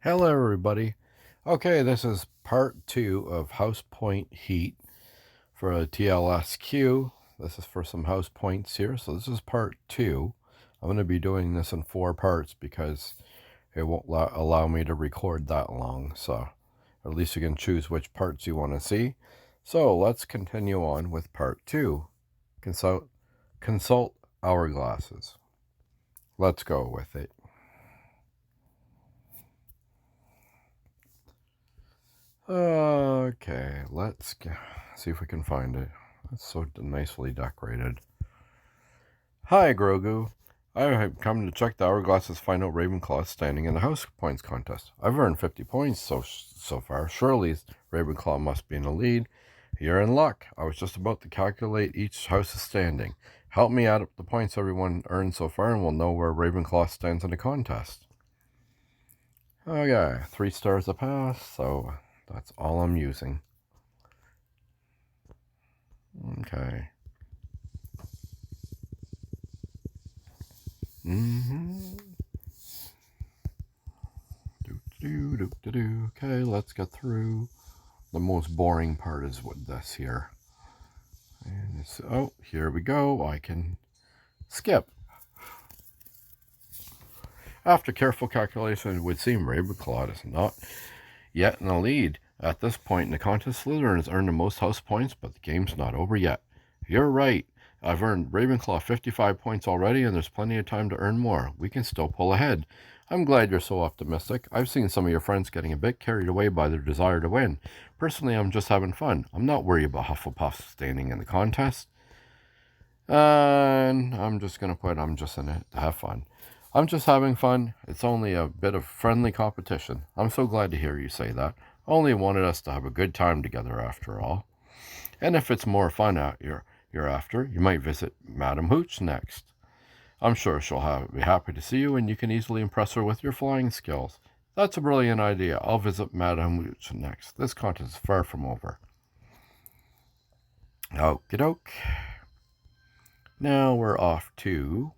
Hello everybody. Okay, this is part 2 of House Point Heat for a Tlsq. This is for some house points here, so this is part 2. I'm going to be doing this in 4 parts because it won't allow me to record that long, so at least you can choose which parts you want to see. So let's continue on with part 2. Consult hourglasses. Let's go with it. Okay, let's see if we can find it. It's so nicely decorated. Hi, Grogu. I have come to check the hourglasses, find out Ravenclaw's standing in the house points contest. I've earned 50 points so far. Surely Ravenclaw must be in the lead. You're in luck. I was just about to calculate each house's standing. Help me add up the points everyone earned so far, and we'll know where Ravenclaw stands in the contest. Okay, 3 stars a pass, so that's all I'm using. Okay. Okay, let's get through. The most boring part is with this here. And it's, oh, here we go. I can skip. After careful calculation, it would seem Ravenclaw is not yet in the lead. At this point in the contest, Slytherin has earned the most house points, but the game's not over yet. You're right. I've earned Ravenclaw 55 points already, and there's plenty of time to earn more. We can still pull ahead. I'm glad you're so optimistic. I've seen some of your friends getting a bit carried away by their desire to win. Personally, I'm just having fun. I'm not worried about Hufflepuff standing in the contest. And I'm just going to put, I'm just in it to have fun. I'm just having fun. It's only a bit of friendly competition. I'm so glad to hear you say that. I only wanted us to have a good time together after all. And if it's more fun out you're after, you might visit Madame Hooch next. I'm sure she'll be happy to see you, and you can easily impress her with your flying skills. That's a brilliant idea. I'll visit Madame Hooch next. This contest is far from over. Okie doke. Now we're off to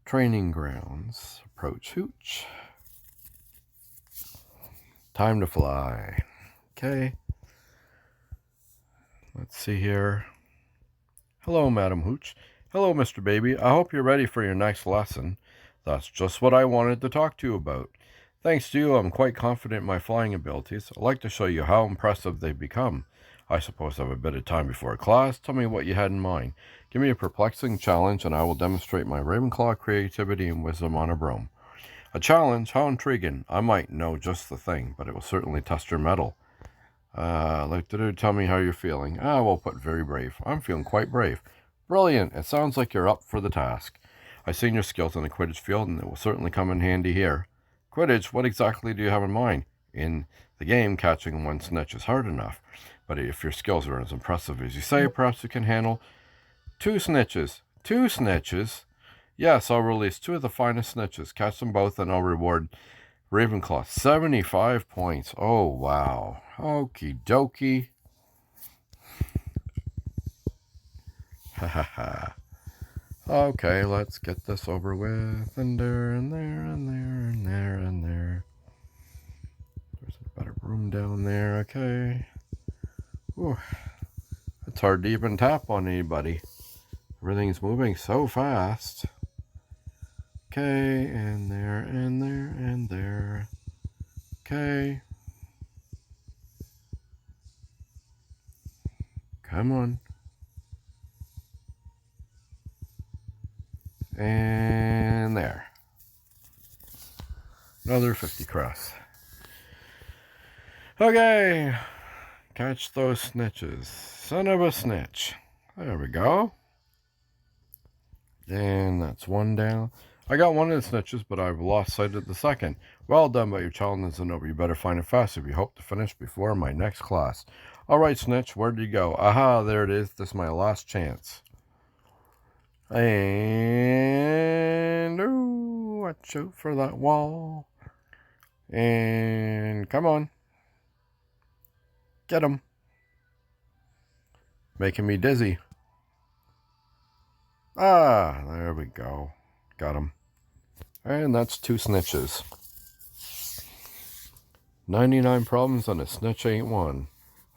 training grounds. Approach Hooch. Time to fly. Okay. Let's see here. Hello, Madam Hooch. Hello, Mr. Baby. I hope you're ready for your next lesson. That's just what I wanted to talk to you about. Thanks to you, I'm quite confident in my flying abilities. I'd like to show you how impressive they've become. I suppose I have a bit of time before class. Tell me what you had in mind. Give me a perplexing challenge, and I will demonstrate my Ravenclaw creativity and wisdom on a broom. A challenge? How intriguing. I might know just the thing, but it will certainly test your mettle. Tell me how you're feeling. We'll put very brave. I'm feeling quite brave. Brilliant. It sounds like you're up for the task. I've seen your skills in the Quidditch field, and it will certainly come in handy here. Quidditch, what exactly do you have in mind? In the game, catching one snitch is hard enough. But if your skills are as impressive as you say, perhaps you can handle 2 snitches. 2 snitches? Yes, I'll release 2 of the finest snitches. Catch them both, and I'll reward Ravenclaw 75 points. Oh, wow. Okie dokie. Ha ha ha. Okay, let's get this over with. And there, and there, and there, and there, and there. There's a better room down there. Okay. Whew. It's hard to even tap on anybody. Everything's moving so fast. Okay, and there, and there, and there. Okay. Come on. And there. Another 50 cross. Okay. Catch those snitches. Son of a snitch. There we go. And that's 1 down. I got 1 of the snitches, but I've lost sight of the second. Well done, but your challenge isn't over. You better find it fast if you hope to finish before my next class. All right, snitch, where did you go? Aha, there it is. This is my last chance. And, ooh, watch out for that wall. And, come on. Get him. Making me dizzy. Ah, there we go. Got him. And that's 2 snitches. 99 problems and a snitch ain't one.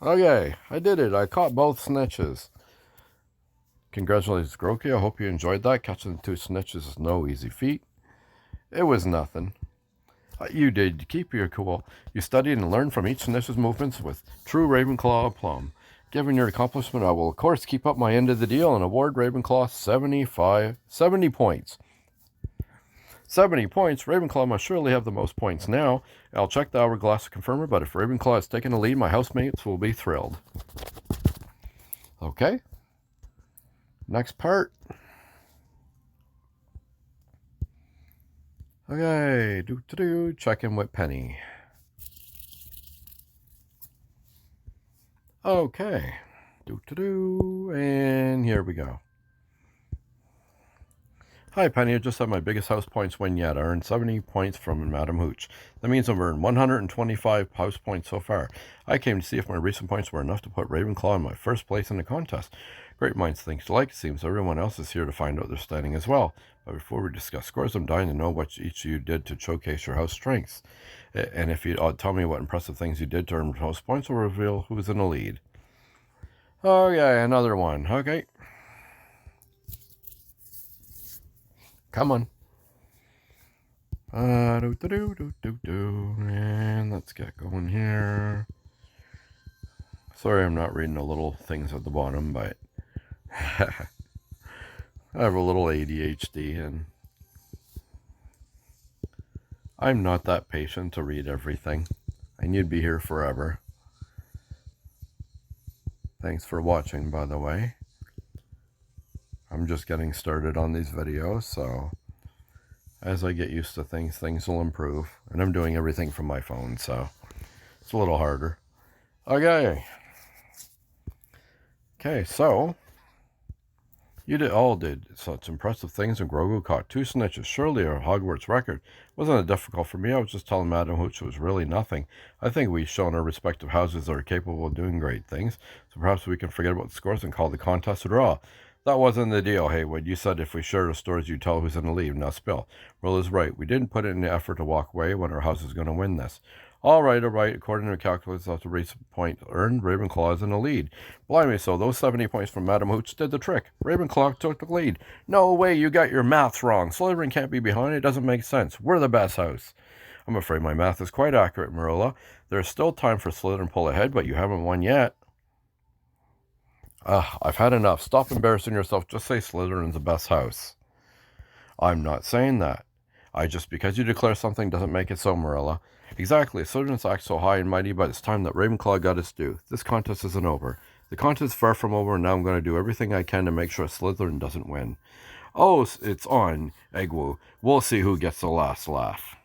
Okay, I did it. I caught both snitches. Congratulations, Groki. I hope you enjoyed that. Catching the 2 snitches is no easy feat. It was nothing. You did. Keep your cool. You studied and learned from each snitch's movements with true Ravenclaw aplomb. Given your accomplishment, I will, of course, keep up my end of the deal and award Ravenclaw 70 points. 70 points? Ravenclaw must surely have the most points now. I'll check the hourglass to confirm it, but if Ravenclaw has taken the lead, my housemates will be thrilled. Okay. Next part. Okay, check in with Penny. Okay, and here we go. Hi Penny, I just had my biggest house points win yet. I earned 70 points from Madam Hooch. That means I've earned 125 house points so far. I came to see if my recent points were enough to put Ravenclaw in my first place in the contest. Great minds think alike. It seems everyone else is here to find out their standing as well. But before we discuss scores, I'm dying to know what each of you did to showcase your house strengths. And if you'd tell me what impressive things you did to earn house points, will reveal who's in the lead. Oh yeah, another one. Okay. Come on. And let's get going here. Sorry I'm not reading the little things at the bottom, but I have a little ADHD and I'm not that patient to read everything. And you'd be here forever. Thanks for watching, by the way. I'm just getting started on these videos, so as I get used to things, things will improve. And I'm doing everything from my phone, so it's a little harder. Okay, so you did such impressive things, and Grogu caught 2 snitches. Surely a Hogwarts record. Wasn't it difficult for me? I was just telling Madam Hooch it was really nothing. I think we've shown our respective houses that are capable of doing great things, so perhaps we can forget about the scores and call the contest a draw. That wasn't the deal, Haywood. You said if we share the stories, you'd tell who's in the lead. Now spill. Rilla's right. We didn't put in the effort to walk away when our house is going to win this. All right. According to calculus, that's a recent point earned. Ravenclaw is in the lead. Blimey, so those 70 points from Madam Hooch did the trick. Ravenclaw took the lead. No way, you got your maths wrong. Slytherin can't be behind. It doesn't make sense. We're the best house. I'm afraid my math is quite accurate, Marilla. There's still time for Slytherin to pull ahead, but you haven't won yet. I've had enough. Stop embarrassing yourself. Just say Slytherin's the best house. I'm not saying that. Just because you declare something doesn't make it so, Marilla. Exactly. Slytherin's act so high and mighty, but it's time that Ravenclaw got its due. This contest isn't over. The contest is far from over, and now I'm going to do everything I can to make sure Slytherin doesn't win. Oh, it's on, Egwu. We'll see who gets the last laugh.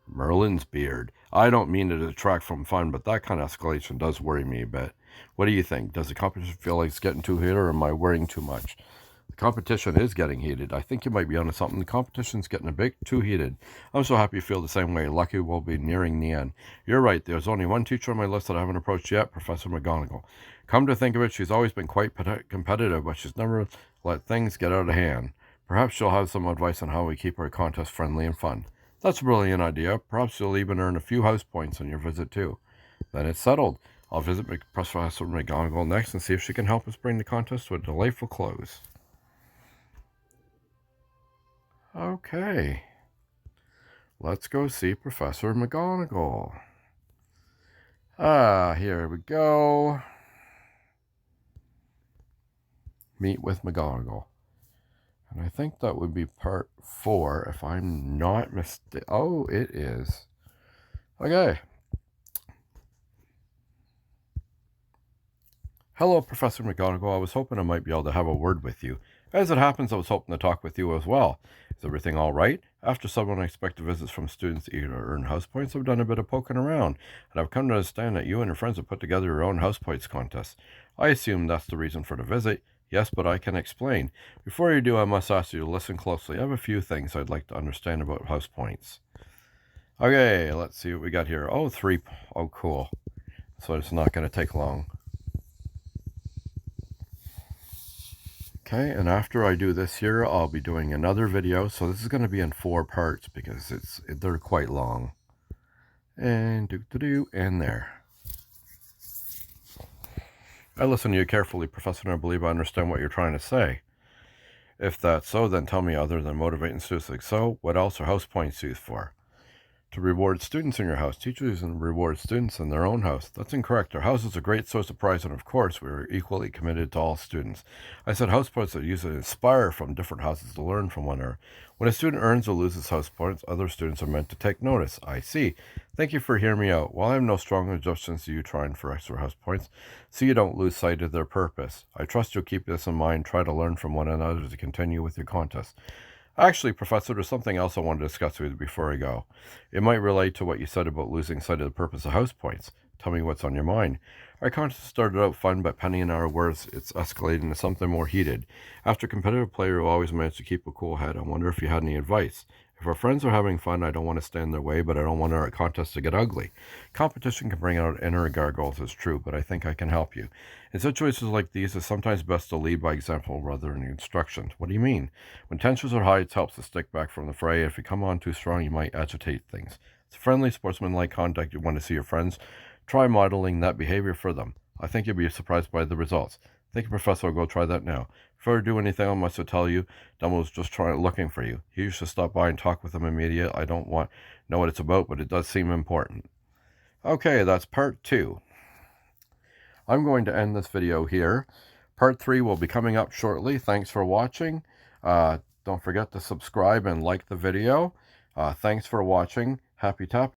Merlin's beard. I don't mean to detract from fun, but that kind of escalation does worry me a bit. What do you think? Does the competition feel like it's getting too heated, or am I worrying too much? The competition is getting heated. I think you might be onto something. The competition's getting a bit too heated. I'm so happy you feel the same way. Lucky we'll be nearing the end. You're right. There's only one teacher on my list that I haven't approached yet, Professor McGonagall. Come to think of it, she's always been quite competitive, but she's never let things get out of hand. Perhaps she'll have some advice on how we keep our contest friendly and fun. That's a brilliant idea. Perhaps you'll even earn a few house points on your visit, too. Then it's settled. I'll visit Professor McGonagall next and see if she can help us bring the contest to a delightful close. Okay. Let's go see Professor McGonagall. Here we go. Meet with McGonagall. And I think that would be part 4, if I'm not mistaken. Oh, it is. Okay. Hello, Professor McGonagall. I was hoping I might be able to have a word with you. As it happens, I was hoping to talk with you as well. Is everything all right? After some unexpected visits from students eager to earn house points, I've done a bit of poking around, and I've come to understand that you and your friends have put together your own house points contest. I assume that's the reason for the visit. Yes, but I can explain. Before you do, I must ask you to listen closely. I have a few things I'd like to understand about house points. Okay, let's see what we got here. Oh, 3. Oh, cool. So it's not going to take long. Okay, and after I do this here, I'll be doing another video. So this is going to be in 4 parts because they're quite long. And do-do-do, and there. I listen to you carefully, Professor, and I believe I understand what you're trying to say. If that's so, then tell me, other than motivating students like so, what else are house points used for? To reward students in your house. Teachers and reward students in their own house. That's incorrect. Our house is a great source of pride, and of course, we are equally committed to all students. I said house points are used to inspire from different houses to learn from one another. When a student earns or loses house points, other students are meant to take notice. I see. Thank you for hearing me out. While I have no strong objections to you trying for extra house points, so you don't lose sight of their purpose. I trust you'll keep this in mind. Try to learn from one another to continue with your contest. Actually, Professor, there's something else I want to discuss with you before I go. It might relate to what you said about losing sight of the purpose of house points. Tell me what's on your mind. Our contest started out fun, but Penny and I are worse. It's escalating to something more heated. After a competitive player who always managed to keep a cool head, I wonder if you had any advice. If our friends are having fun, I don't want to stand in their way, but I don't want our contest to get ugly. Competition can bring out inner gargoyles, it's true, but I think I can help you. In situations like these, it's sometimes best to lead by example rather than instructions. What do you mean? When tensions are high, it helps to stick back from the fray. If you come on too strong, you might agitate things. It's friendly, sportsmanlike conduct you want to see your friends. Try modeling that behavior for them. I think you'll be surprised by the results. Thank you, Professor. I'll go try that now. Before I do anything, I must tell you, Dumbledore's just looking for you. You should stop by and talk with him immediately. I don't know what it's about, but it does seem important. Okay, that's part 2. I'm going to end this video here. Part 3 will be coming up shortly. Thanks for watching. Don't forget to subscribe and like the video. Thanks for watching. Happy tapping.